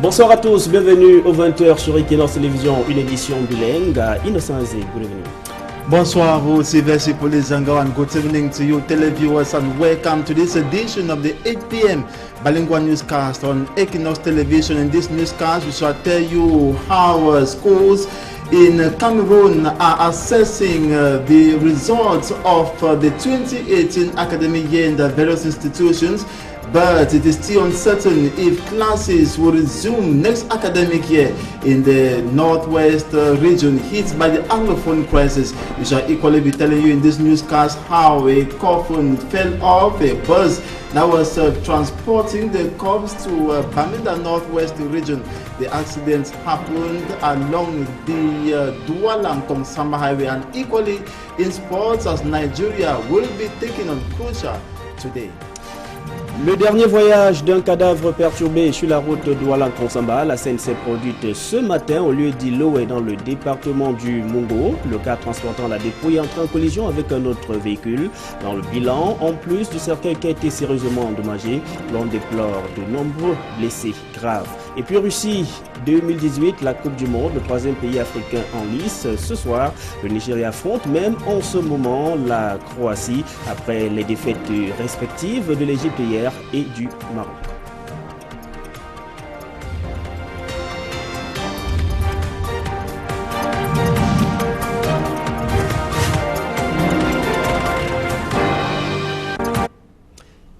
Bonsoir à tous, bienvenue aux 20h sur Equinox Télévision, une édition bilingue. Innocent Zé, good evening. Bonsoir à vous, Sylvester Polizanga, and good evening to you televiewers, and welcome to this edition of the 8 p.m. bilingual newscast on Equinox Television. In this newscast, we shall tell you how schools in Cameroon are assessing the results of the 2018 academic year in the various institutions. But it is still uncertain if classes will resume next academic year in the northwest region hit by the Anglophone crisis. We shall equally be telling you in this newscast how a coffin fell off a bus that was transporting the corpse to Bamenda northwest region. The accident happened along the Douala-Kongsamba highway, and equally in sports, as Nigeria will be taking on Croatia today. Le dernier voyage d'un cadavre perturbé sur la route Douala-Kongsamba, la scène s'est produite ce matin au lieu d'Iloé dans le département du Mungo. Le car transportant la dépouille entre en collision avec un autre véhicule. Dans le bilan, en plus du cercueil qui a été sérieusement endommagé, l'on déplore de nombreux blessés graves. Et puis Russie 2018, la Coupe du Monde, le troisième pays africain en lice. Ce soir, le Nigeria affronte même en ce moment la Croatie après les défaites respectives de l'Égypte hier et du Maroc.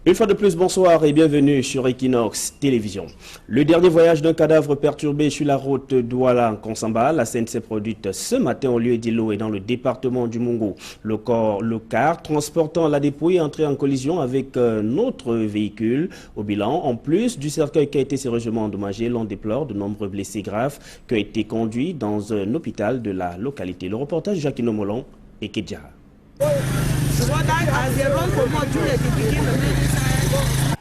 Une fois de plus, bonsoir et bienvenue sur Equinox Télévision. Le dernier voyage d'un cadavre perturbé sur la route Douala-Kongsamba, la scène s'est produite ce matin au lieu d'Ilo et dans le département du Mungo. Le car transportant la dépouille est entré en collision avec un autre véhicule. Au bilan, en plus du cercueil qui a été sérieusement endommagé, l'on déplore de nombreux blessés graves qui ont été conduits dans un hôpital de la localité. Le reportage de Jacquino Molon et Kedja.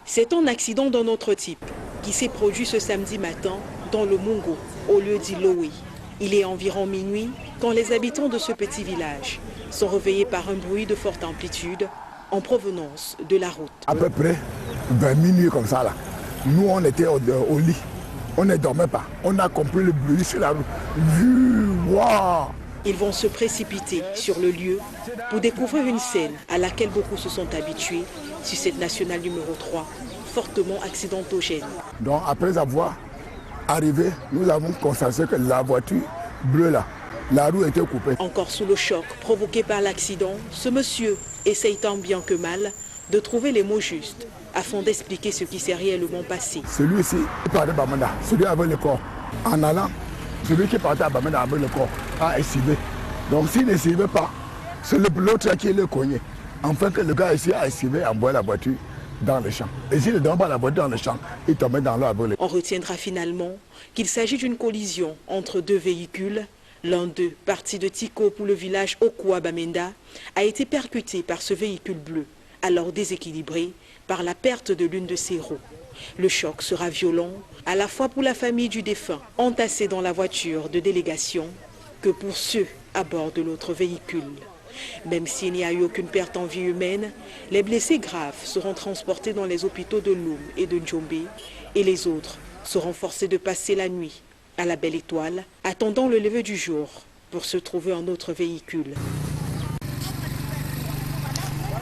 C'est un accident d'un autre type qui s'est produit ce samedi matin dans le Mungo, au lieu d'Iloé. Il est environ minuit quand les habitants de ce petit village sont réveillés par un bruit de forte amplitude en provenance de la route. À peu près 20 minutes comme ça là. Nous on était au lit, on ne dormait pas. On a compris le bruit sur la route. Wow! Ils vont se précipiter sur le lieu pour découvrir une scène à laquelle beaucoup se sont habitués sur cette nationale numéro 3, fortement accidentogène. Donc après avoir arrivé, nous avons constaté que la voiture bleue là, la roue était coupée. Encore sous le choc provoqué par l'accident, ce monsieur essaye tant bien que mal de trouver les mots justes afin d'expliquer ce qui s'est réellement passé. Celui-ci, il parlait Bamenda, celui avec le corps. En allant, celui qui partait à Bamenda avec le corps a esquivé. Donc s'il n'esquivait pas, c'est l'autre qui le cognait. Enfin que le gars ici a esquivé et envoyé la voiture dans le champ. Et s'il ne donne pas la voiture dans le champ, il tombait dans l'eau avec le... On retiendra finalement qu'il s'agit d'une collision entre deux véhicules. L'un d'eux, parti de Tiko pour le village Okwa Bamenda, a été percuté par ce véhicule bleu, alors déséquilibré par la perte de l'une de ses roues. Le choc sera violent, à la fois pour la famille du défunt, entassée dans la voiture de délégation, que pour ceux à bord de l'autre véhicule. Même s'il n'y a eu aucune perte en vie humaine, les blessés graves seront transportés dans les hôpitaux de Loum et de Djombe, et les autres seront forcés de passer la nuit à la Belle Étoile, attendant le lever du jour pour se trouver un autre véhicule.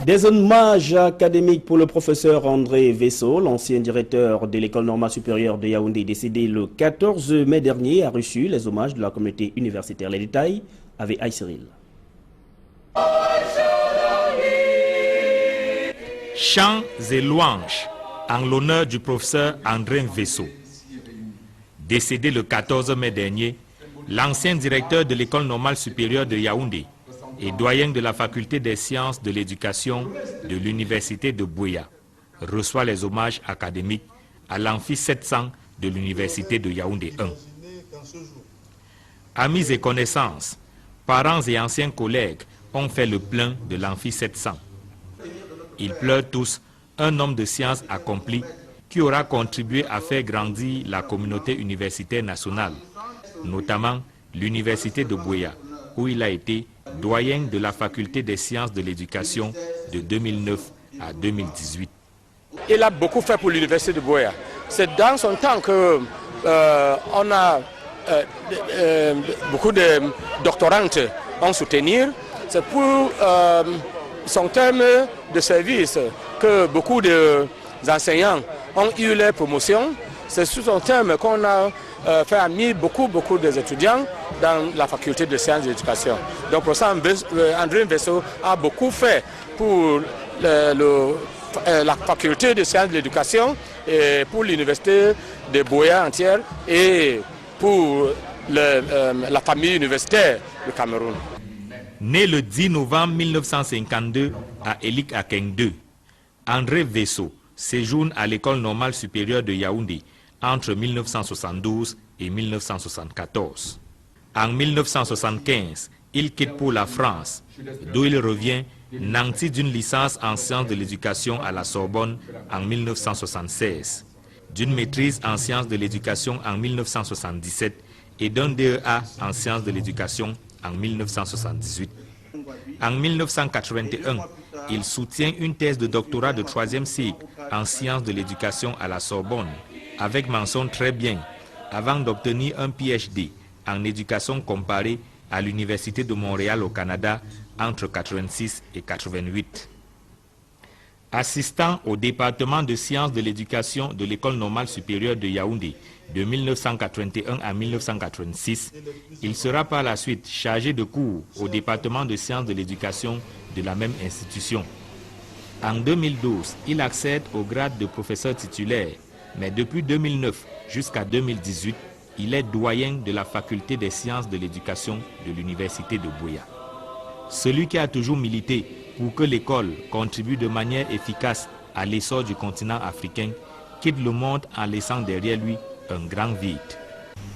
Des hommages académiques pour le professeur André Vesso, l'ancien directeur de l'école normale supérieure de Yaoundé, décédé le 14 mai dernier, a reçu les hommages de la communauté universitaire. Les détails avec Aïe Cyril. Chants et louanges en l'honneur du professeur André Vesso. Décédé le 14 mai dernier, l'ancien directeur de l'école normale supérieure de Yaoundé et doyen de la faculté des sciences de l'éducation de l'université de Buea reçoit les hommages académiques à l'amphi 700 de l'université de Yaoundé 1. Amis et connaissances, parents et anciens collègues ont fait le plein de l'amphi 700. Ils pleurent tous un homme de science accompli qui aura contribué à faire grandir la communauté universitaire nationale, notamment l'université de Buea, où il a été doyen de la faculté des sciences de l'éducation de 2009 à 2018. Il a beaucoup fait pour l'université de Buea. C'est dans son temps que on a beaucoup de doctorantes en soutenir. C'est pour son terme de service que beaucoup d'enseignants ont eu leur promotion. C'est sous son terme qu'on a fait amener beaucoup d'étudiants dans la faculté de sciences de l'éducation. Donc pour ça, André Mveso a beaucoup fait pour la faculté de sciences de l'éducation et pour l'université de Buea entière et pour la famille universitaire du Cameroun. Né le 10 novembre 1952 à Elik Akeng II, André Mveso séjourne à l'école normale supérieure de Yaoundé entre 1972 et 1974. En 1975, il quitte pour la France, d'où il revient nanti d'une licence en sciences de l'éducation à la Sorbonne en 1976, d'une maîtrise en sciences de l'éducation en 1977 et d'un DEA en sciences de l'éducation en 1978. En 1981, il soutient une thèse de doctorat de 3e cycle en sciences de l'éducation à la Sorbonne, avec mention très bien, avant d'obtenir un PhD en éducation comparée à l'Université de Montréal au Canada entre 1986 et 1988. Assistant au département de sciences de l'éducation de l'École normale supérieure de Yaoundé de 1981 à 1986, il sera par la suite chargé de cours au département de sciences de l'éducation de la même institution. En 2012, il accède au grade de professeur titulaire, mais depuis 2009 jusqu'à 2018, il est doyen de la faculté des sciences de l'éducation de l'université de Buea. Celui qui a toujours milité pour que l'école contribue de manière efficace à l'essor du continent africain quitte le monde en laissant derrière lui un grand vide.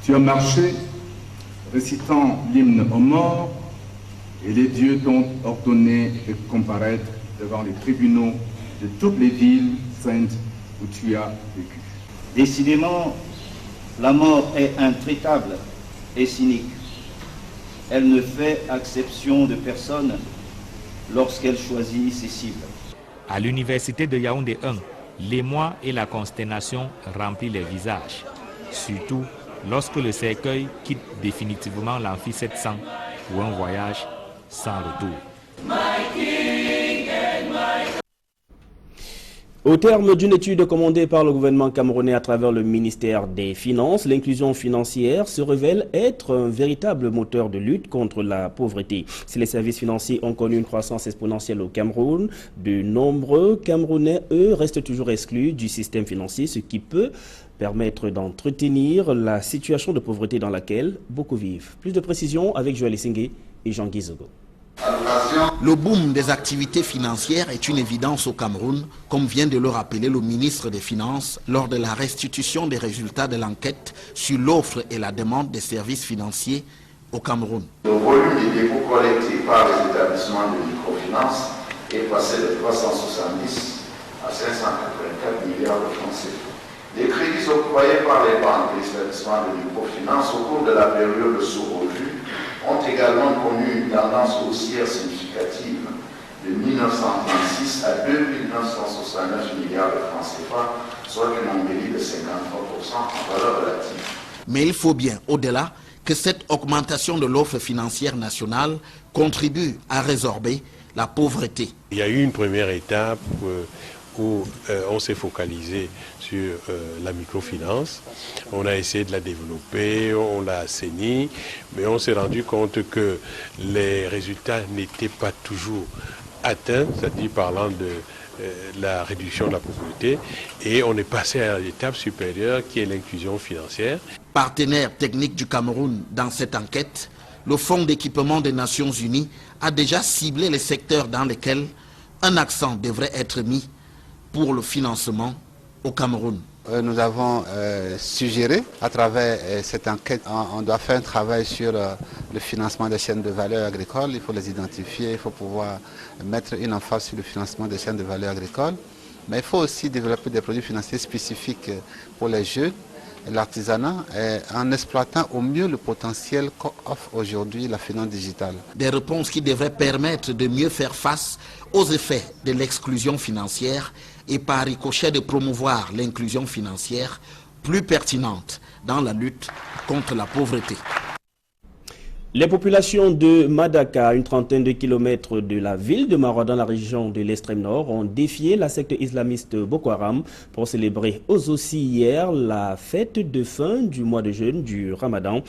Tu as marché récitant l'hymne aux morts et les dieux t'ont ordonné de comparaître devant les tribunaux de toutes les villes saintes où tu as vécu. Décidément, la mort est intraitable et cynique. Elle ne fait exception de personne lorsqu'elle choisit ses cibles. À l'université de Yaoundé 1, l'émoi et la consternation remplissent les visages, surtout lorsque le cercueil quitte définitivement l'amphi 700 pour un voyage sans retour. Au terme d'une étude commandée par le gouvernement camerounais à travers le ministère des Finances, l'inclusion financière se révèle être un véritable moteur de lutte contre la pauvreté. Si les services financiers ont connu une croissance exponentielle au Cameroun, de nombreux Camerounais, eux, restent toujours exclus du système financier, ce qui peut permettre d'entretenir la situation de pauvreté dans laquelle beaucoup vivent. Plus de précisions avec Joël Essingé et Jean-Guy Zogo. Le boom des activités financières est une évidence au Cameroun, comme vient de le rappeler le ministre des Finances lors de la restitution des résultats de l'enquête sur l'offre et la demande des services financiers au Cameroun. Le volume des dépôts collectés par les établissements de microfinance est passé de 370 à 584 milliards de francs CFA. Les crédits octroyés par les banques et les établissements de microfinance au cours de la période sous revue ont également connu une tendance haussière significative de 1936 à 2 969 milliards de francs CFA, soit une embellie de 53% en valeur relative. Mais il faut bien, au-delà, que cette augmentation de l'offre financière nationale contribue à résorber la pauvreté. Il y a eu une première étape où on s'est focalisé sur la microfinance. On a essayé de la développer, on l'a assainie, mais on s'est rendu compte que les résultats n'étaient pas toujours atteints, c'est-à-dire parlant de la réduction de la pauvreté, et on est passé à l'étape supérieure qui est l'inclusion financière. Partenaire technique du Cameroun dans cette enquête, le Fonds d'équipement des Nations Unies a déjà ciblé les secteurs dans lesquels un accent devrait être mis pour le financement au Cameroun. Nous avons suggéré, à travers cette enquête, on doit faire un travail sur le financement des chaînes de valeur agricoles. Il faut les identifier, il faut pouvoir mettre une emphase sur le financement des chaînes de valeur agricoles. Mais il faut aussi développer des produits financiers spécifiques pour les jeunes, l'artisanat, en exploitant au mieux le potentiel qu'offre aujourd'hui la finance digitale. Des réponses qui devraient permettre de mieux faire face aux effets de l'exclusion financière et par ricochet de promouvoir l'inclusion financière plus pertinente dans la lutte contre la pauvreté. Les populations de Madaka, une trentaine de kilomètres de la ville de Maroua dans la région de l'extrême nord, ont défié la secte islamiste Boko Haram pour célébrer aussi hier la fête de fin du mois de jeûne du Ramadan.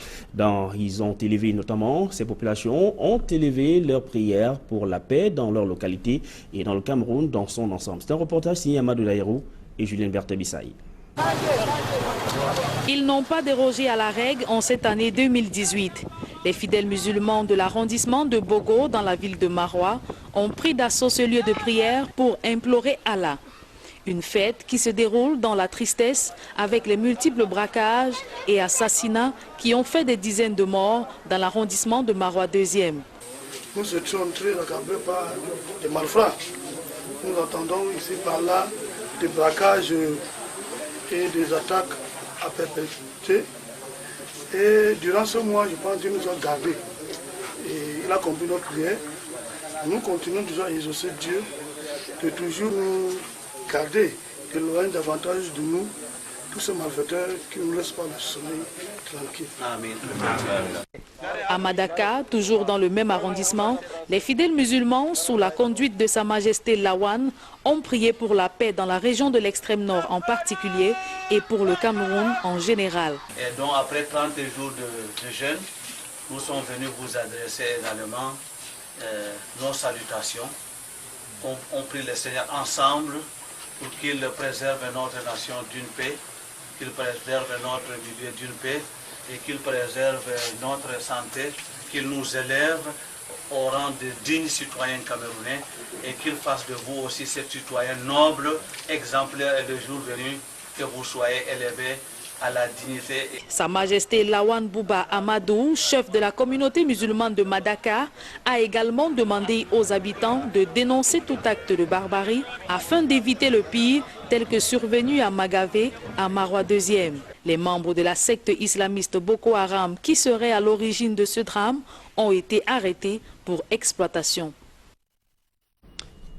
Ils ont élevé notamment, ces populations ont élevé leurs prières pour la paix dans leur localité et dans le Cameroun dans son ensemble. C'est un reportage signé Amadou Daïrou et Julien Berthe-Bissaï. Ils n'ont pas dérogé à la règle en cette année 2018. Les fidèles musulmans de l'arrondissement de Bogo, dans la ville de Maroua, ont pris d'assaut ce lieu de prière pour implorer Allah. Une fête qui se déroule dans la tristesse avec les multiples braquages et assassinats qui ont fait des dizaines de morts dans l'arrondissement de Maroua 2e. Nous étions très accablés par des malfrats. Nous entendons ici par là des braquages et des attaques à perpétuer. Et durant ce mois, je pense qu'il nous a gardés. Et il a compris notre prière. Nous continuons toujours à exaucer Dieu, de toujours nous garder, de loin davantage de nous, tous ces malfaiteurs qui ne nous laissent pas le sommeil tranquille. Amen. À Madaka, toujours dans le même arrondissement, les fidèles musulmans, sous la conduite de Sa Majesté Lawan, ont prié pour la paix dans la région de l'extrême nord en particulier et pour le Cameroun en général. Et donc après 30 jours de jeûne, nous sommes venus vous adresser également nos salutations. On prie le Seigneur ensemble pour qu'il préserve notre nation d'une paix, qu'il préserve notre milieu d'une paix et qu'il préserve notre santé, qu'il nous élève au rang de dignes citoyens camerounais et qu'il fasse de vous aussi ces citoyens nobles, exemplaires et le jour venu que vous soyez élevés à la dignité. Sa Majesté Lawan Bouba Amadou, chef de la communauté musulmane de Madaka, a également demandé aux habitants de dénoncer tout acte de barbarie afin d'éviter le pire tel que survenu à Magavé, à Maroua 2e. Les membres de la secte islamiste Boko Haram qui seraient à l'origine de ce drame ont été arrêtés pour exploitation.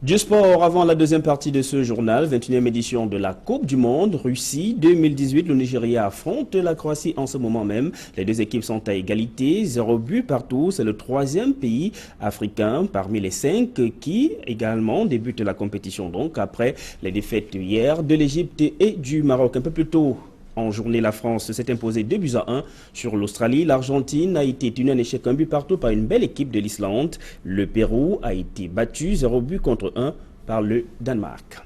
Du sport, avant la deuxième partie de ce journal, 21e édition de la Coupe du Monde, Russie 2018, le Nigeria affronte la Croatie en ce moment même. Les deux équipes sont à égalité, 0 but partout. C'est le 3e pays africain parmi les 5 qui également débute la compétition. Donc après les défaites hier de l'Égypte et du Maroc. Un peu plus tôt en journée, la France s'est imposée 2-1 sur l'Australie. L'Argentine a été tenue en échec 1 but partout par une belle équipe de l'Islande. Le Pérou a été battu 0 but contre 1 par le Danemark.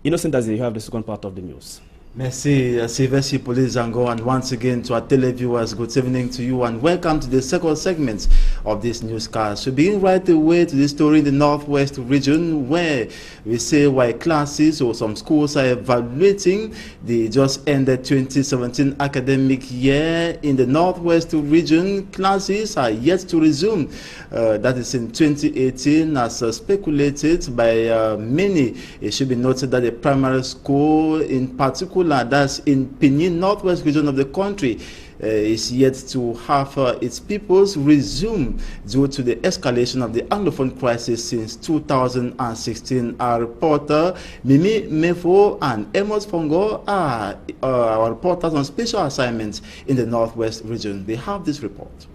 Innocent Daze, you have the second part of the news. Merci, Sylvester Polizango, and once again to our televiewers, good evening to you and welcome to the second segment of this newscast. We begin right away to the story in the Northwest region where we say why classes or some schools are evaluating the just ended 2017 academic year in the Northwest region. Classes are yet to resume. That is in 2018 as speculated by many. It should be noted that the primary school in particular, that's in Pinyin, northwest region of the country, is yet to have its pupils resume due to the escalation of the Anglophone crisis since 2016. Our reporter Mimi Mefo and Amos Fongo are our reporters on special assignments in the northwest region. They have this report.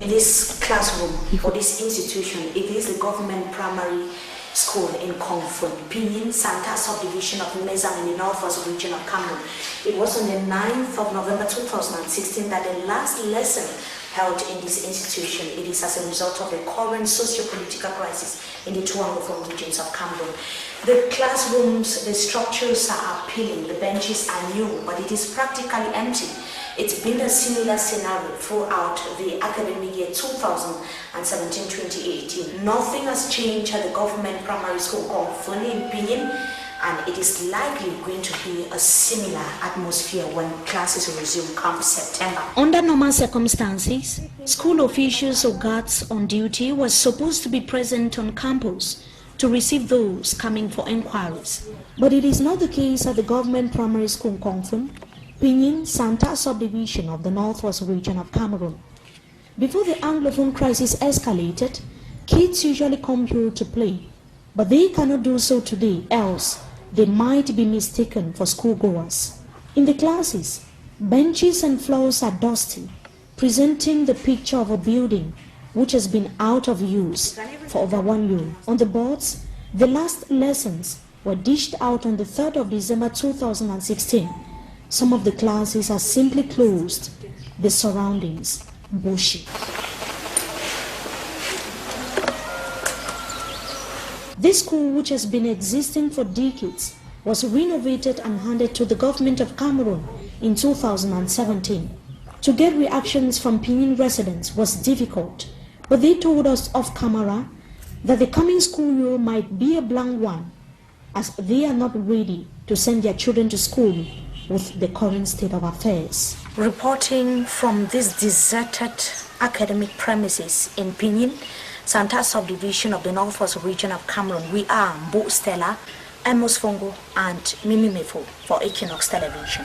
In this classroom for this institution, it is the government primary school in Kongfun, Pinyin Santa subdivision of Nezang in the northwest region of Cameroon. It was on the 9th of November 2016 that the last lesson held in this institution. It is as a result of the current socio-political crisis in the two Anglophone regions of Cameroon. The classrooms, the structures are appealing, the benches are new, but it is practically empty. It's been a similar scenario throughout the academic year 2017-2018. Nothing has changed at the government primary school Kongfun in Pinyin, and it is likely going to be a similar atmosphere when classes resume come September. Under normal circumstances, school officials or guards on duty were supposed to be present on campus to receive those coming for inquiries. But it is not the case at the government primary school Kongfun, Pinyin Santa subdivision of the northwest region of Cameroon. Before the Anglophone crisis escalated, kids usually come here to play, but they cannot do so today, else they might be mistaken for schoolgoers. In the classes, benches and floors are dusty, presenting the picture of a building which has been out of use for over 1 year. On the boards, the last lessons were dished out on the 3rd of December 2016. Some of the classes are simply closed, the surroundings bushy. This school, which has been existing for decades, was renovated and handed to the government of Cameroon in 2017. To get reactions from Pinyin residents was difficult, but they told us off camera that the coming school year might be a blank one, as they are not ready to send their children to school with the current state of affairs. Reporting from this deserted academic premises in Pinyin, Santa subdivision of the Northwest region of Cameroon, we are Mbo Stella, Amos Fongo and Mimi Mefo for Equinox Television.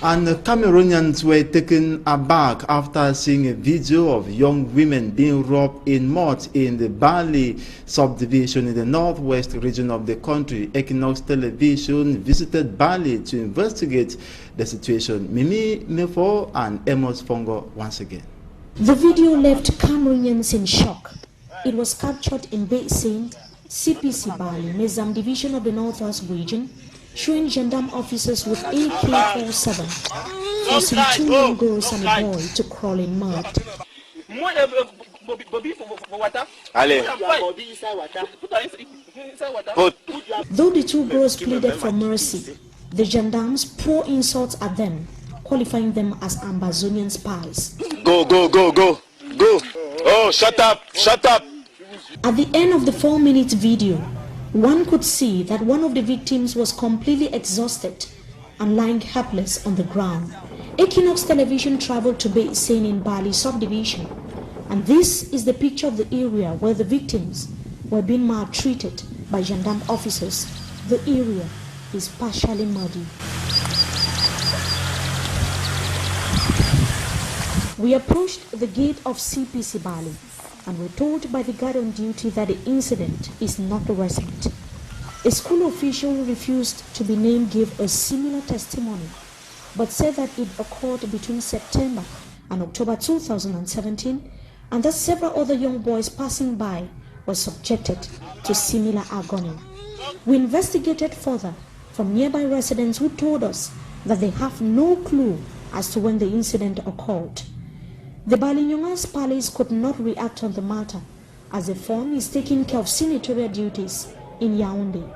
And Cameroonians were taken aback after seeing a video of young women being robbed in mud in the Bali subdivision in the northwest region of the country. Equinox Television visited Bali to investigate the situation. Mimi Mefo and Amos Fongo once again. The video left Cameroonians in shock. It was captured in Basin, CPC Bali, Mezam division of the Northwest region, showing gendarme officers with AK-47 forcing 2 young girls and a boy to crawl in mud. Though the 2 girls pleaded for mercy, the gendarmes pour insults at them, qualifying them as Ambazonian spies. Go, go, go, go, go. Oh, shut up, shut up. At the end of the 4-minute video, one could see that one of the victims was completely exhausted and lying helpless on the ground. Equinox Television traveled to Basin in Bali subdivision, and this is the picture of the area where the victims were being maltreated by gendarme officers. The area is partially muddy. We approached the gate of CPC Bali and were told by the guard on duty that the incident is not recent. A school official who refused to be named gave a similar testimony, but said that it occurred between September and October 2017, and that several other young boys passing by were subjected to similar agony. We investigated further from nearby residents who told us that they have no clue as to when the incident occurred. The Balignongas Palace could not react on the matter, as the firm is taking care of senatorial duties in Yaoundé.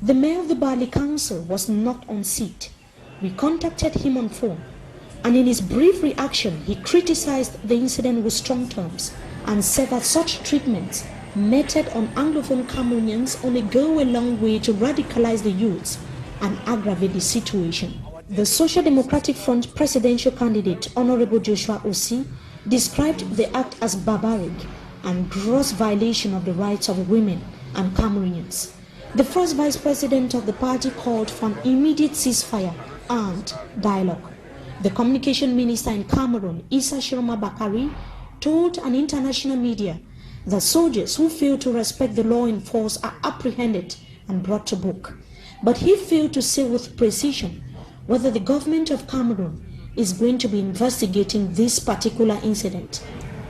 The mayor of the Bali Council was not on seat. We contacted him on phone, and in his brief reaction, he criticized the incident with strong terms and said that such treatments meted on Anglophone Cameroonians only go a long way to radicalize the youths and aggravate the situation. The Social Democratic Front presidential candidate, Honorable Joshua Ossi, described the act as barbaric and gross violation of the rights of women and Cameroonians. The first vice president of the party called for an immediate ceasefire and dialogue. The communication minister in Cameroon, Issa Shiroma Bakari, told an international media that soldiers who fail to respect the law in force are apprehended and brought to book. But he failed to say with precision whether the government of Cameroon is going to be investigating this particular incident.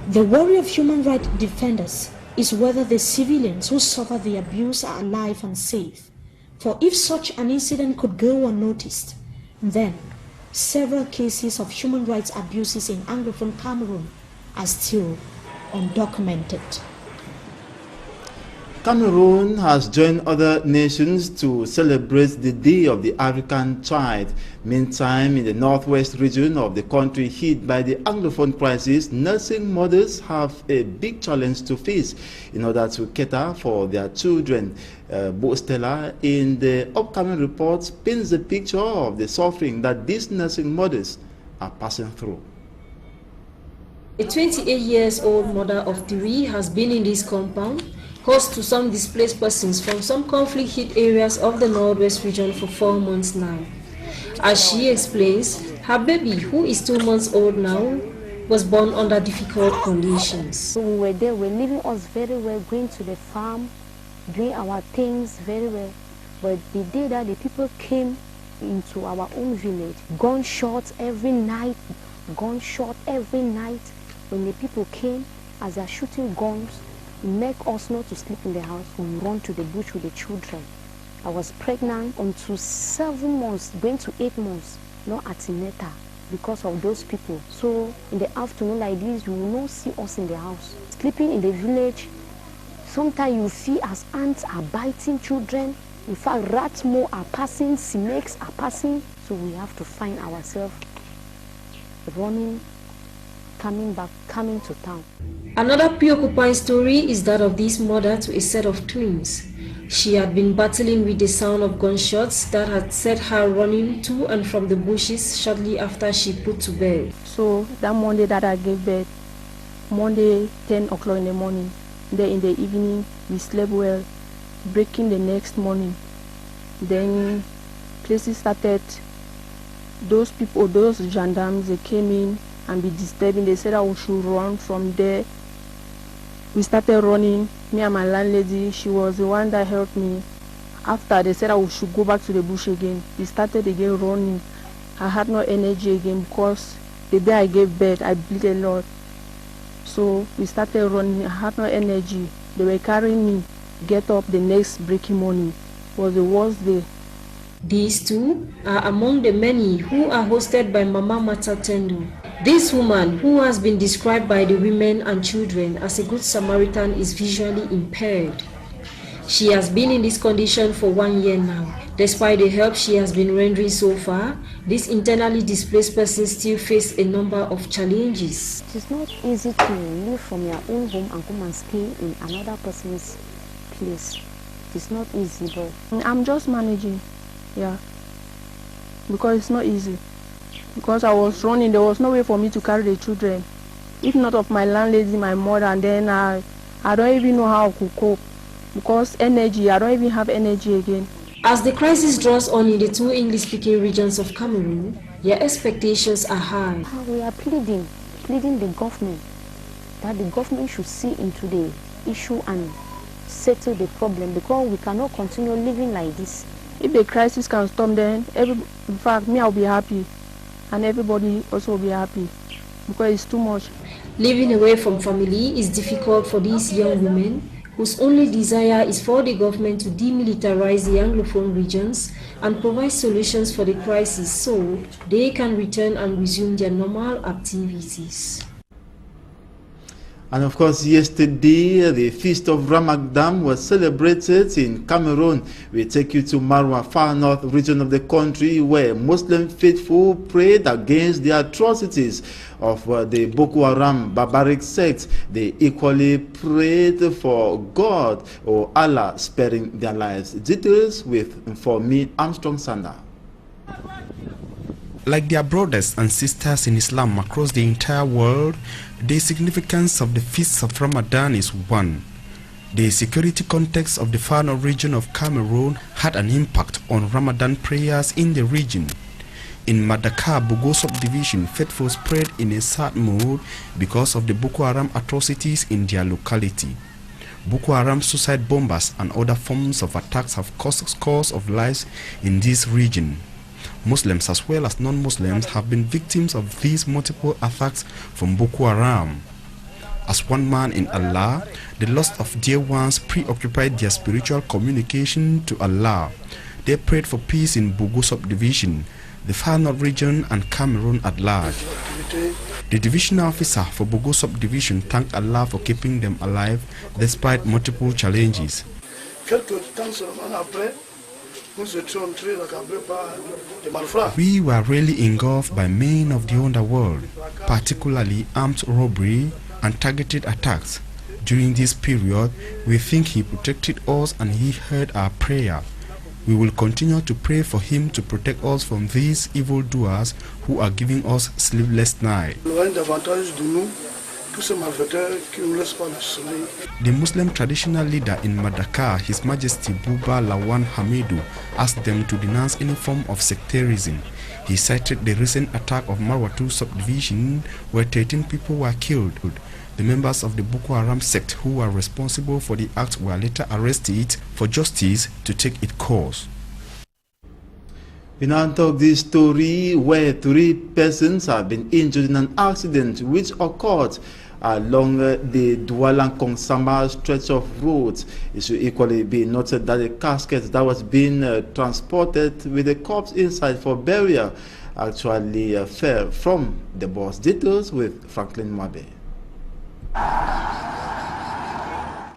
The worry of human rights defenders is whether the civilians who suffer the abuse are alive and safe. For if such an incident could go unnoticed, then several cases of human rights abuses in Anglophone Cameroon are still undocumented. Cameroon has joined other nations to celebrate the Day of the African Child. Meantime, in the northwest region of the country hit by the Anglophone crisis, nursing mothers have a big challenge to face in order to cater for their children. Bo Stella, in the upcoming reports, paints a picture of the suffering that these nursing mothers are passing through. A 28-year-old mother of 3 has been in this compound, host to some displaced persons from some conflict-hit areas of the northwest region for 4 months now. As she explains, her baby, who is 2 months old now, was born under difficult conditions. So we were there, we were living us very well, going to the farm, doing our things very well. But the day that the people came into our own village. Gunshots every night, gunshot every night. When the people came, as they're shooting guns, make us not to sleep in the house. We run to the bush with the children. I was pregnant until 7 months, going to 8 months, no antenatal because of those people. So in the afternoon like this, you will not see us in the house. Sleeping in the village, sometimes you see as ants are biting children. In fact, rats more are passing, snakes are passing. So we have to find ourselves running, coming back, coming to town. Another preoccupying story is that of this mother to a set of twins. She had been battling with the sound of gunshots that had set her running to and from the bushes shortly after she put to bed. So that Monday that I gave birth, Monday 10 o'clock in the morning, then in the evening we slept well, breaking the next morning. Then places started, those people, those gendarmes, they came in and be disturbing. They said that we should run from there. We started running, me and my landlady, she was the one that helped me. After they said that we should go back to the bush again, we started again running. I had no energy again because the day I gave birth, I bleed a lot. So we started running, I had no energy. They were carrying me, get up the next breaking morning. It was the worst day. These two are among the many who are hosted by Mama Mata Tendo. This woman, who has been described by the women and children as a good Samaritan, is visually impaired. She has been in this condition for 1 year now. Despite the help she has been rendering so far, this internally displaced person still face a number of challenges. It is not easy to live from your own home and come and stay in another person's place. It is not easy, but I'm just managing, yeah, because it's not easy. Because I was running, there was no way for me to carry the children. If not of my landlady, my mother, and then I don't even know how to cope. Because energy, I don't even have energy again. As the crisis draws on in the two English-speaking regions of Cameroon, their expectations are high. We are pleading the government, that the government should see into the issue and settle the problem, because we cannot continue living like this. If the crisis can stop, then in fact, me, I'll be happy. And everybody also will be happy, because it's too much. Living away from family is difficult for these young women, whose only desire is for the government to demilitarize the Anglophone regions and provide solutions for the crisis so they can return and resume their normal activities. And of course, yesterday, the Feast of Ramadan was celebrated in Cameroon. We take you to Marwa, far north region of the country, where Muslim faithful prayed against the atrocities of the Boko Haram barbaric sect. They equally prayed for God or Allah sparing their lives. Details for me, Armstrong Sander. Like their brothers and sisters in Islam across the entire world, the significance of the Feast of Ramadan is one. The security context of the far north region of Cameroon had an impact on Ramadan prayers in the region. In Madaka, Bogo subdivision, faithfuls prayed in a sad mood because of the Boko Haram atrocities in their locality. Boko Haram suicide bombers and other forms of attacks have cost scores of lives in this region. Muslims as well as non-Muslims have been victims of these multiple attacks from Boko Haram. As one man in Allah, the loss of dear ones preoccupied their spiritual communication to Allah. They prayed for peace in Bogo subdivision, the far north region and Cameroon at large. The divisional officer for Bogo subdivision thanked Allah for keeping them alive despite multiple challenges. We were really engulfed by men of the underworld, particularly armed robbery and targeted attacks. During this period, we think he protected us and he heard our prayer. We will continue to pray for him to protect us from these evildoers who are giving us sleepless nights. The Muslim traditional leader in Madaka, His Majesty Buba Lawan Hamidu, asked them to denounce any form of sectarism. He cited the recent attack of Marwatu subdivision where 13 people were killed. The members of the Boko Haram sect who were responsible for the act were later arrested for justice to take its course. We now talk this story where 3 persons have been injured in an accident which occurred along the Douala-Kongsamba stretch of roads. It should equally be noted that the casket that was being transported with the corpse inside for burial actually fell from the bus. Details with Franklin Mwabe.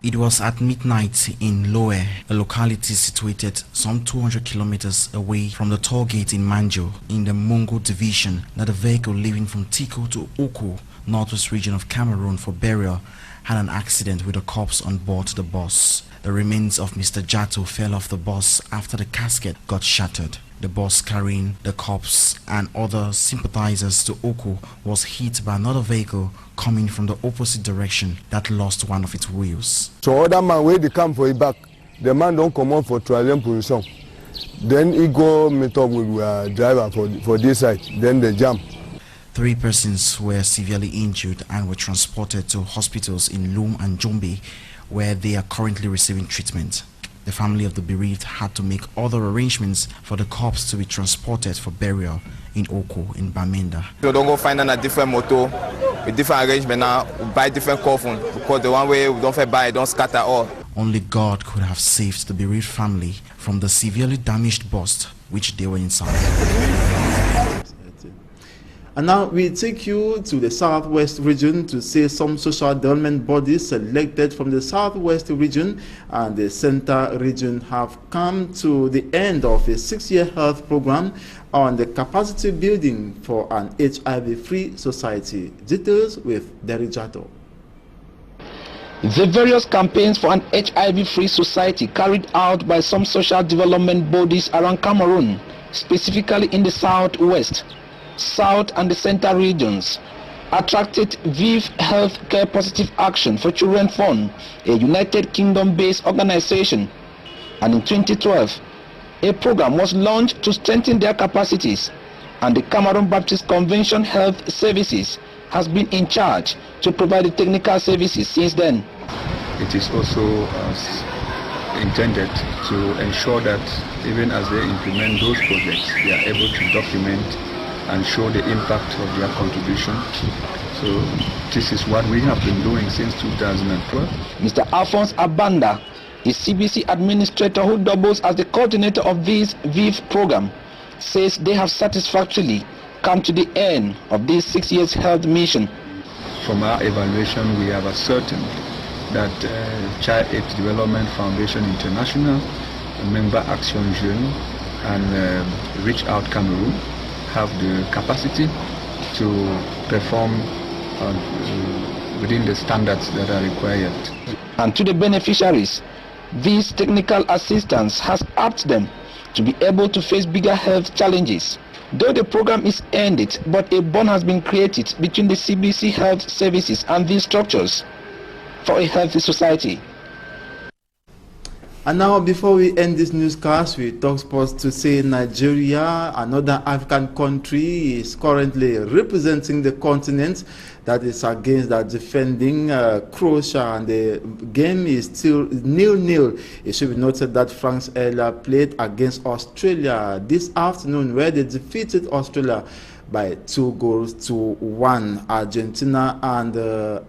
It was at midnight in Loe, a locality situated some 200 kilometers away from the toll gate in Manjo, in the Mungo division, that a vehicle leaving from Tiko to Oku, northwest region of Cameroon for burial, had an accident with a corpse on board the bus. The remains of Mr. Jato fell off the bus after the casket got shattered. The bus carrying the corpse and other sympathizers to Oku was hit by another vehicle coming from the opposite direction that lost one of its wheels. So other man where they come for it back, the man don't come on for trial position. Then he go meet up with driver for this side, then they jump. 3 persons were severely injured and were transported to hospitals in Lum and Jombe, where they are currently receiving treatment. The family of the bereaved had to make other arrangements for the corpse to be transported for burial in Oko in Bamenda. We don't go find a different motor with different arrangement now, we buy different coffin because the one way we don't buy don't scatter all. Only God could have saved the bereaved family from the severely damaged bus which they were inside. And now we take you to the Southwest region to see some social development bodies selected from the Southwest region and the Center region have come to the end of a 6-year health program on the capacity building for an HIV-free society. Details with Derry Jato. The various campaigns for an HIV-free society carried out by some social development bodies around Cameroon, specifically in the Southwest, South and the Center regions, attracted VIV Healthcare Positive Action for Children Fund, a United Kingdom-based organization, and in 2012, a program was launched to strengthen their capacities, and the Cameroon Baptist Convention Health Services has been in charge to provide the technical services since then. It is also intended to ensure that even as they implement those projects, they are able to document and show the impact of their contribution. So this is what we have been doing since 2012. Mr. Alphonse Abanda, the CBC administrator who doubles as the coordinator of this VIV program, says they have satisfactorily come to the end of this 6 years health mission. From our evaluation, we have ascertained that Child AIDS Development Foundation International, Member Action Jeune, and Reach Out Cameroon have the capacity to perform within the standards that are required. And to the beneficiaries, this technical assistance has helped them to be able to face bigger health challenges. Though the program is ended, but a bond has been created between the CBC Health Services and these structures for a healthy society. And now, before we end this newscast, we talk sports to say Nigeria, another African country, is currently representing the continent that is against the defending Croatia, and the game is still 0-0. It should be noted that France earlier played against Australia this afternoon, where they defeated Australia by 2-1. Argentina and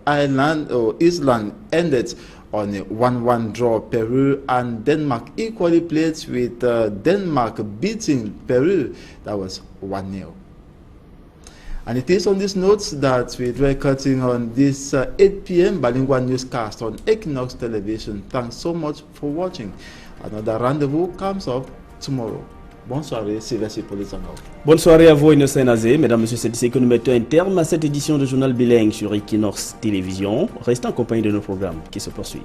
Iceland ended on a 1-1 draw. Peru and Denmark equally played, with Denmark beating Peru. That was 1-0. And it is on this note that we draw cutting on this 8 p.m. bilingual newscast on Equinox Television. Thanks so much for watching. Another rendezvous comes up tomorrow. Bonne soirée, Sylvestre Polizangao. Bonne soirée à vous, Innocent Nazé. Mesdames, Messieurs, c'est ici que nous mettons un terme à cette édition de Journal Bilingue sur Equinox Télévision. Restez en compagnie de nos programmes qui se poursuivent.